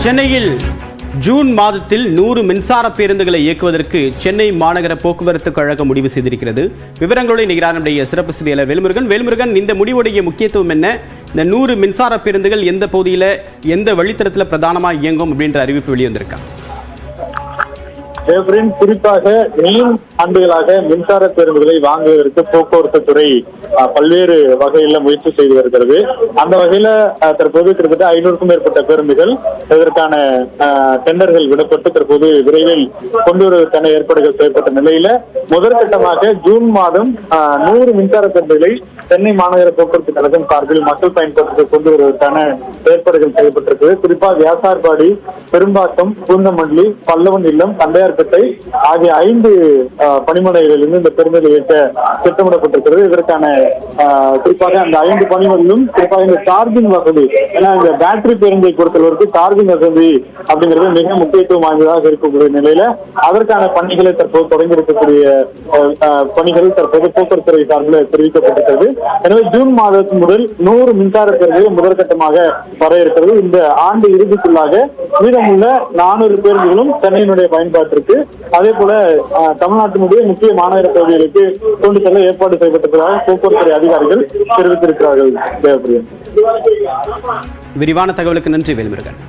சென்னையில் ஜூன் மாதத்தில் 100 மின்சார பேருந்துகளை இயக்குவதற்கு சென்னை மாநகர போக்குவரத்து கழகம் முடிவு செய்திருக்கிறது. விவரங்களோடு நிகரான நம்முடைய சிறப்பு செய்தியாளர் வேல்முருகன், இந்த முடிவுடைய முக்கியத்துவம் என்ன? இந்த 100 மின்சார பேருந்துகள் எந்த பகுதியில் எந்த வழித்தடத்தில் பிரதானமாக இயங்கும் அப்படின்ற அறிவிப்பு வெளிவந்திருக்கா? குறிப்பாக நீண்ட ஆண்டுகளாக மின்சார பேருந்துகளை வாங்குவதற்கு போக்குவரத்து துறை பல்வேறு வகையில முயற்சி செய்து வருகிறது. அந்த வகையில தற்போது கிட்டத்தட்ட 500க்கும் மேற்பட்ட பேருந்துகள் இதற்கான டெண்டர்கள் விடப்பட்டு தற்போது விரைவில் கொண்டு வருவதற்கான ஏற்பாடுகள் செய்யப்பட்ட நிலையில முதற்கட்டமாக ஜூன் மாதம் 100 மின்சார பேருந்துகளை சென்னை மாநகர போக்குவரத்து கழகம் சார்பில் மக்கள் பயன்பாட்டுக்கு கொண்டு வருவதற்கான ஏற்பாடுகள் செய்யப்பட்டிருக்கு. குறிப்பாக வியாசார்பாடி, பெரும்பாக்கம், பூந்தமல்லி, பல்லவன் இல்லம், தண்டையார்பேட்டை ஆகிய 5 பணிமனைகளிலிருந்து இந்த பேருந்துகளை இயக்க திட்டமிடப்பட்டிருக்கிறது. இதற்கான குறிப்பாக அந்த 5 பணிமனைகளும் குறிப்பாக இந்த சார்ஜிங் வசதி, ஏன்னா இந்த பேட்டரி பேருந்தை பொறுத்தவரைக்கும் சார்ஜிங் வசதி அப்படிங்கிறது மிக முக்கியத்துவம் வாய்ந்ததாக இருக்கக்கூடிய நிலையில அதற்கான பணிகளை தற்போது தொடங்கி இருக்கக்கூடிய பணிகள் தற்போது போக்குவரத்து துறை சார்பில் தெரிவிக்கப்பட்டிருக்கிறது. எனவே ஜூன் மாதத்து முதல் 100 மின்சார பேருந்துகள் முதற்கட்டமாக வர இருக்கிறது. இந்த ஆண்டு இறுதிக்குள்ளாக மீதமுள்ள 400 பேருந்துகளும் சென்னையினுடைய பயன்பாட்டிற்கு, அதே போல தமிழ்நாட்டினுடைய முக்கிய மாநகர பகுதிகளுக்கு கொண்டு செல்ல ஏற்பாடு செய்யப்பட்டிருப்பதாக போக்குவரத்து துறை அதிகாரிகள் தெரிவித்திருக்கிறார்கள். விரிவான தகவலுக்கு நன்றி வேல்முருகன்.